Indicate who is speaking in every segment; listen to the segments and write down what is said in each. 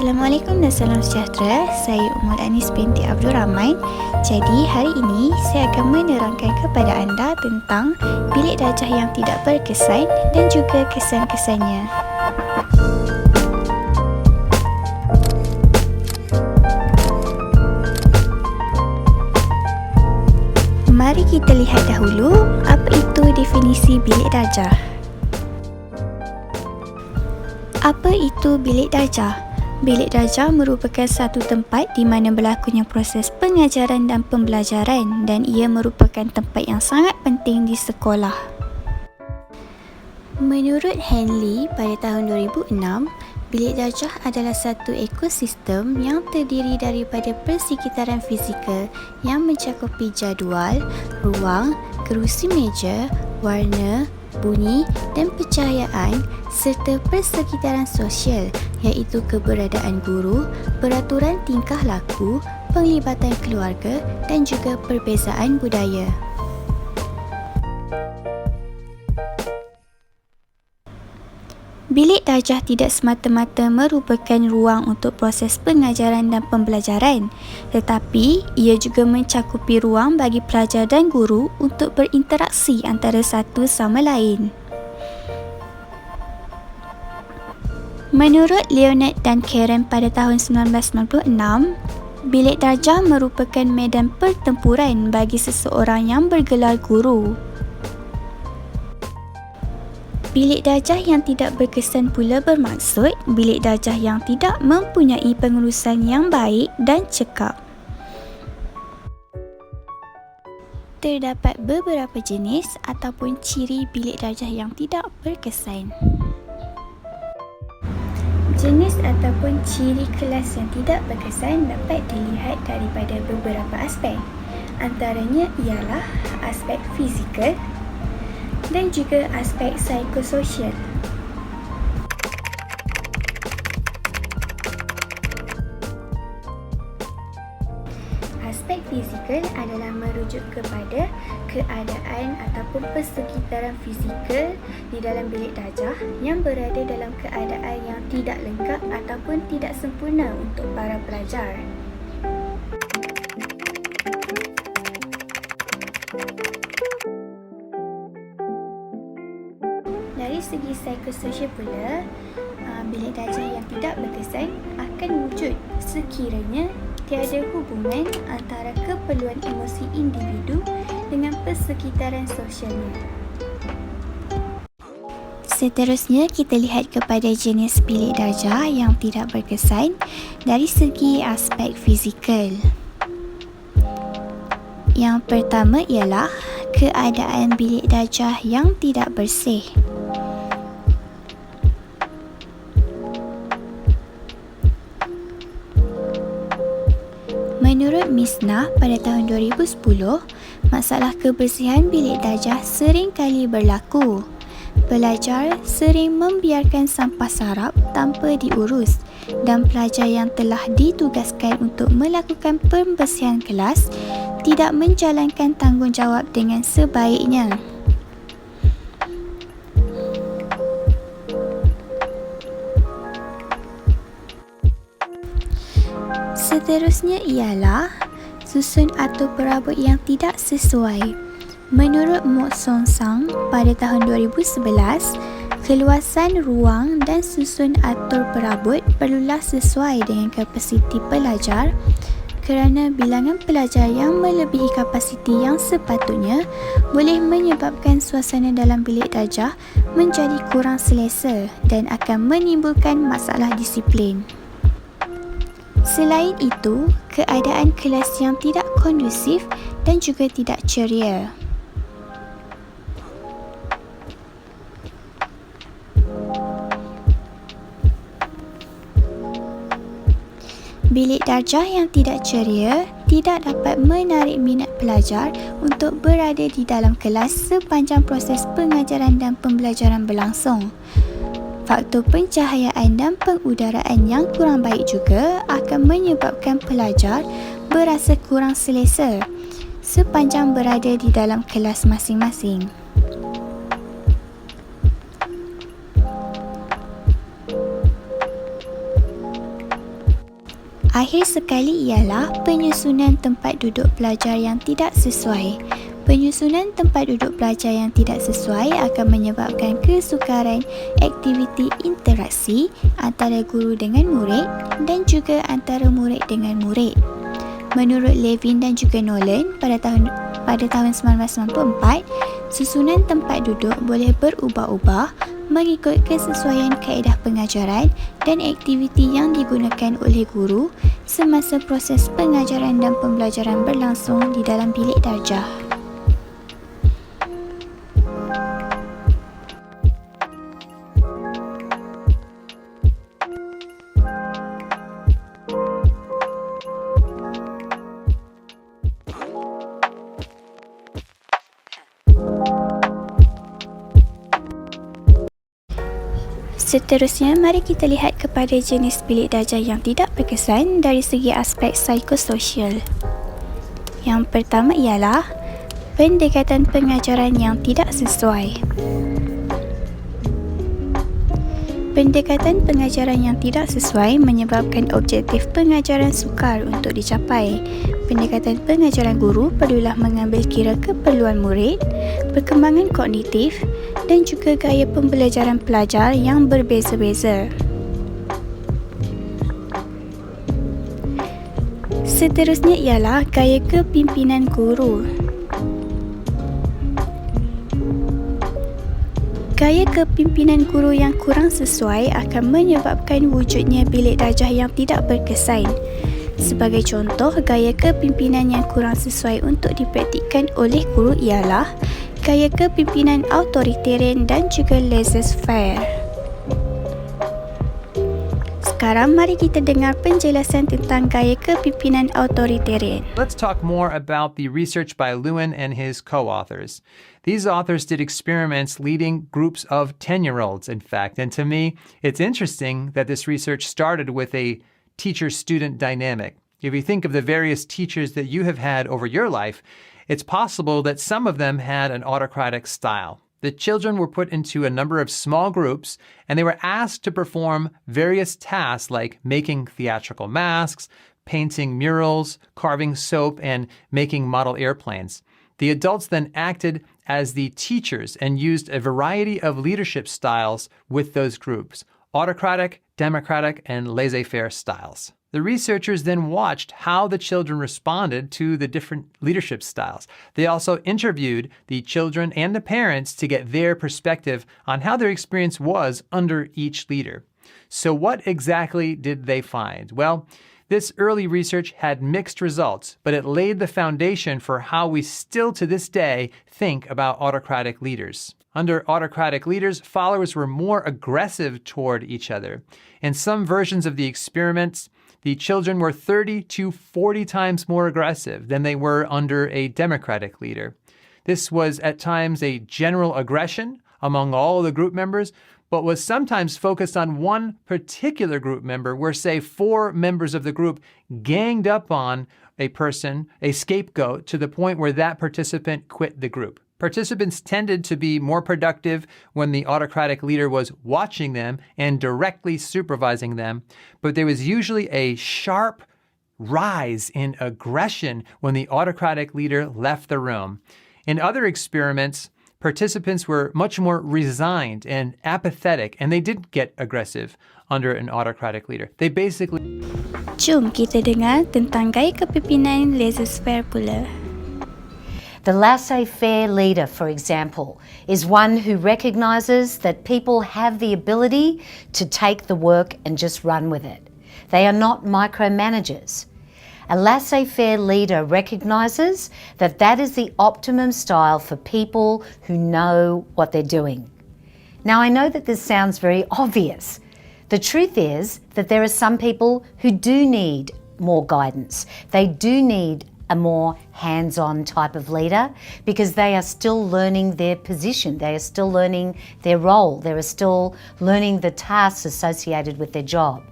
Speaker 1: Assalamualaikum dan salam sejahtera. Saya Umar Anis binti Abdul Rahman. Jadi hari ini saya akan menerangkan kepada anda tentang bilik darjah yang tidak berkesan dan juga kesan-kesannya. Mari kita lihat dahulu apa itu definisi bilik darjah. Apa itu bilik darjah? Bilik darjah merupakan satu tempat di mana berlakunya proses pengajaran dan pembelajaran, dan ia merupakan tempat yang sangat penting di sekolah. Menurut Henley pada tahun 2006, bilik darjah adalah satu ekosistem yang terdiri daripada persekitaran fizikal yang mencakupi jadual, ruang, kerusi meja, warna, bunyi dan pencahayaan serta persekitaran sosial iaitu keberadaan guru, peraturan tingkah laku, penglibatan keluarga dan juga perbezaan budaya. Bilik darjah tidak semata-mata merupakan ruang untuk proses pengajaran dan pembelajaran, tetapi ia juga mencakupi ruang bagi pelajar dan guru untuk berinteraksi antara satu sama lain. Menurut Leonard dan Karen pada tahun 1996, bilik darjah merupakan medan pertempuran bagi seseorang yang bergelar guru. Bilik darjah yang tidak berkesan pula bermaksud bilik darjah yang tidak mempunyai pengurusan yang baik dan cekap. Terdapat beberapa jenis ataupun ciri bilik darjah yang tidak berkesan. Jenis ataupun ciri kelas yang tidak berkesan dapat dilihat daripada beberapa aspek. Antaranya ialah aspek fizikal dan juga aspek psikososial. Aspek fizikal adalah merujuk kepada keadaan ataupun persekitaran fizikal di dalam bilik darjah yang berada dalam keadaan yang tidak lengkap ataupun tidak sempurna untuk para pelajar. Dari segi psikososial pula, bilik darjah yang tidak berkesan akan wujud sekiranya tiada hubungan antara keperluan emosi individu dengan persekitaran sosialnya. Seterusnya, kita lihat kepada jenis bilik darjah yang tidak berkesan dari segi aspek fizikal. Yang pertama ialah keadaan bilik darjah yang tidak bersih. Menurut Misnah pada tahun 2010, masalah kebersihan bilik darjah sering kali berlaku. Pelajar sering membiarkan sampah sarap tanpa diurus dan pelajar yang telah ditugaskan untuk melakukan pembersihan kelas tidak menjalankan tanggungjawab dengan sebaiknya. Seterusnya ialah susun atau perabot yang tidak sesuai. Menurut Mok Song Sang pada tahun 2011, keluasan ruang dan susun atur perabot perlulah sesuai dengan kapasiti pelajar kerana bilangan pelajar yang melebihi kapasiti yang sepatutnya boleh menyebabkan suasana dalam bilik darjah menjadi kurang selesa dan akan menimbulkan masalah disiplin. Selain itu, keadaan kelas yang tidak kondusif dan juga tidak ceria. Bilik darjah yang tidak ceria tidak dapat menarik minat pelajar untuk berada di dalam kelas sepanjang proses pengajaran dan pembelajaran berlangsung. Faktor pencahayaan dan pengudaraan yang kurang baik juga akan menyebabkan pelajar berasa kurang selesa sepanjang berada di dalam kelas masing-masing. Akhir sekali ialah penyusunan tempat duduk pelajar yang tidak sesuai. Penyusunan tempat duduk pelajar yang tidak sesuai akan menyebabkan kesukaran aktiviti interaksi antara guru dengan murid dan juga antara murid dengan murid. Menurut Levin dan juga Nolan, pada tahun 1994, susunan tempat duduk boleh berubah-ubah mengikut kesesuaian kaedah pengajaran dan aktiviti yang digunakan oleh guru semasa proses pengajaran dan pembelajaran berlangsung di dalam bilik darjah. Seterusnya, mari kita lihat kepada jenis bilik darjah yang tidak berkesan dari segi aspek psikososial. Yang pertama ialah pendekatan pengajaran yang tidak sesuai. Pendekatan pengajaran yang tidak sesuai menyebabkan objektif pengajaran sukar untuk dicapai. Pendekatan pengajaran guru perlulah mengambil kira keperluan murid, perkembangan kognitif dan juga gaya pembelajaran pelajar yang berbeza-beza. Seterusnya ialah gaya kepimpinan guru. Gaya kepimpinan guru yang kurang sesuai akan menyebabkan wujudnya bilik darjah yang tidak berkesan. Sebagai contoh, gaya kepimpinan yang kurang sesuai untuk dipraktikkan oleh guru ialah gaya kepimpinan authoritarian dan juga laissez-faire. Sekarang mari kita dengar penjelasan tentang gaya kepimpinan authoritarian.
Speaker 2: Let's talk more about the research by Lewin and his co-authors. These authors did experiments leading groups of 10-year-olds, in fact, and to me, it's interesting that this research started with a teacher-student dynamic. If you think of the various teachers that you have had over your life, it's possible that some of them had an autocratic style. The children were put into a number of small groups, and they were asked to perform various tasks like making theatrical masks, painting murals, carving soap, and making model airplanes. The adults then acted as the teachers and used a variety of leadership styles with those groups: autocratic, democratic, and laissez-faire styles. The researchers then watched how the children responded to the different leadership styles. They also interviewed the children and the parents to get their perspective on how their experience was under each leader. So what exactly did they find? Well, this early research had mixed results, but it laid the foundation for how we still to this day think about autocratic leaders. Under autocratic leaders, followers were more aggressive toward each other. In some versions of the experiments, the children were 30 to 40 times more aggressive than they were under a democratic leader. This was at times a general aggression among all the group members, but was sometimes focused on one particular group member where, say, 4 members of the group ganged up on a person, a scapegoat, to the point where that participant quit the group. Participants tended to be more productive when the autocratic leader was watching them and directly supervising them, but there was usually a sharp rise in aggression when the autocratic leader left the room. In other experiments, participants were much more resigned and apathetic, and they didn't get aggressive under an autocratic leader. They basically...
Speaker 1: Jom kita dengar tentang gaya kepimpinan laissez-faire pula.
Speaker 3: The laissez-faire leader, for example, is one who recognises that people have the ability to take the work and just run with it. They are not micromanagers. A laissez-faire leader recognises that that is the optimum style for people who know what they're doing. Now, I know that this sounds very obvious. The truth is that there are some people who do need more guidance. They do need a more hands-on type of leader because they are still learning their position, they are still learning their role, they are still learning the tasks associated with their job.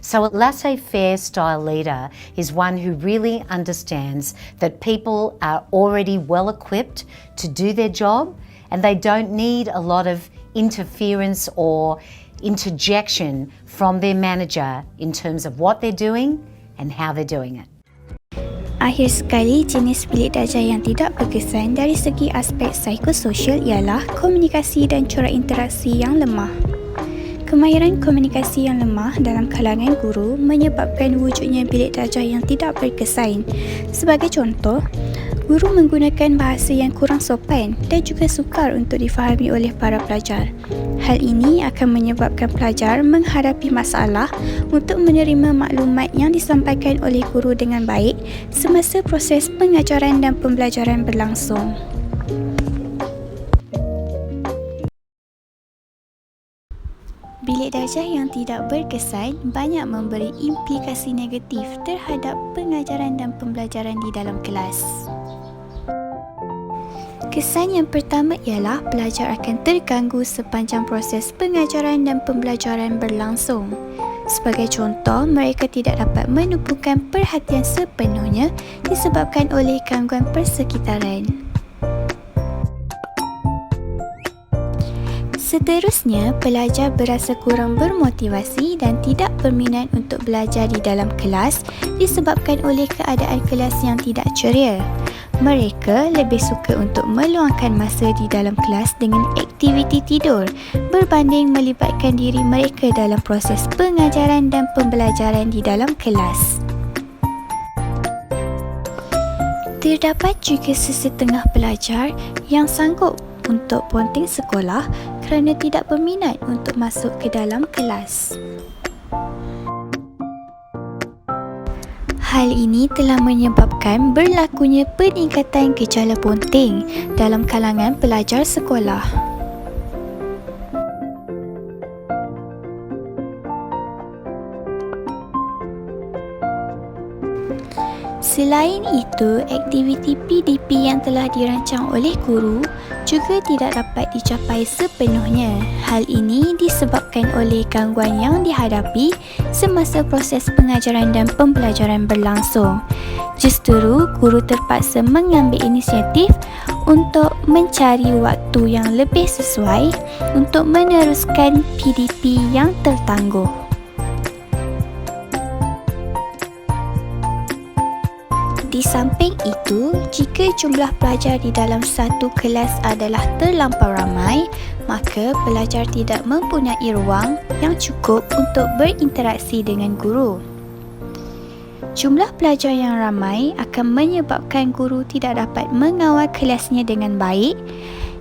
Speaker 3: So a laissez-faire style leader is one who really understands that people are already well equipped to do their job and they don't need a lot of interference or interjection from their manager in terms of what they're doing and how they're doing it.
Speaker 1: Akhir sekali, jenis bilik darjah yang tidak berkesan dari segi aspek psikososial ialah komunikasi dan corak interaksi yang lemah. Kemahiran komunikasi yang lemah dalam kalangan guru menyebabkan wujudnya bilik darjah yang tidak berkesan. Sebagai contoh, guru menggunakan bahasa yang kurang sopan dan juga sukar untuk difahami oleh para pelajar. Hal ini akan menyebabkan pelajar menghadapi masalah untuk menerima maklumat yang disampaikan oleh guru dengan baik semasa proses pengajaran dan pembelajaran berlangsung. Bilik darjah yang tidak berkesan banyak memberi implikasi negatif terhadap pengajaran dan pembelajaran di dalam kelas. Kesan yang pertama ialah pelajar akan terganggu sepanjang proses pengajaran dan pembelajaran berlangsung. Sebagai contoh, mereka tidak dapat menumpukan perhatian sepenuhnya disebabkan oleh gangguan persekitaran. Seterusnya, pelajar berasa kurang bermotivasi dan tidak berminat untuk belajar di dalam kelas disebabkan oleh keadaan kelas yang tidak ceria. Mereka lebih suka untuk meluangkan masa di dalam kelas dengan aktiviti tidur berbanding melibatkan diri mereka dalam proses pengajaran dan pembelajaran di dalam kelas. Terdapat juga sesetengah pelajar yang sanggup untuk ponting sekolah kerana tidak berminat untuk masuk ke dalam kelas. Hal ini telah menyebabkan berlakunya peningkatan gejala ponting dalam kalangan pelajar sekolah. Selain itu, aktiviti PDP yang telah dirancang oleh guru juga tidak dapat dicapai sepenuhnya. Hal ini disebabkan oleh gangguan yang dihadapi semasa proses pengajaran dan pembelajaran berlangsung. Justru, guru terpaksa mengambil inisiatif untuk mencari waktu yang lebih sesuai untuk meneruskan PDP yang tertangguh. Di samping itu, jika jumlah pelajar di dalam satu kelas adalah terlampau ramai, maka pelajar tidak mempunyai ruang yang cukup untuk berinteraksi dengan guru. Jumlah pelajar yang ramai akan menyebabkan guru tidak dapat mengawal kelasnya dengan baik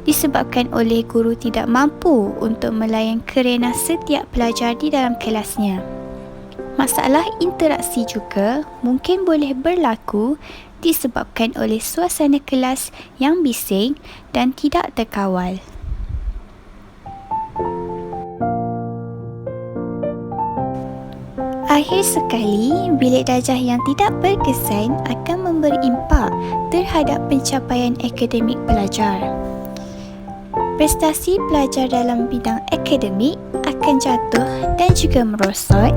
Speaker 1: disebabkan oleh guru tidak mampu untuk melayan kerana setiap pelajar di dalam kelasnya. Masalah interaksi juga mungkin boleh berlaku disebabkan oleh suasana kelas yang bising dan tidak terkawal. Akhir sekali, bilik darjah yang tidak berkesan akan memberi impak terhadap pencapaian akademik pelajar. Prestasi pelajar dalam bidang akademik akan jatuh dan juga merosot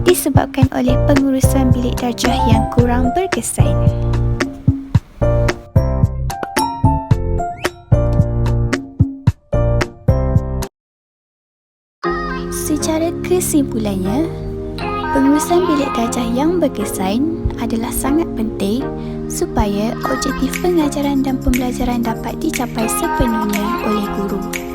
Speaker 1: disebabkan oleh pengurusan bilik darjah yang kurang berkesan. Secara kesimpulannya, pengurusan bilik darjah yang berkesan adalah sangat penting supaya objektif pengajaran dan pembelajaran dapat dicapai sepenuhnya oleh guru.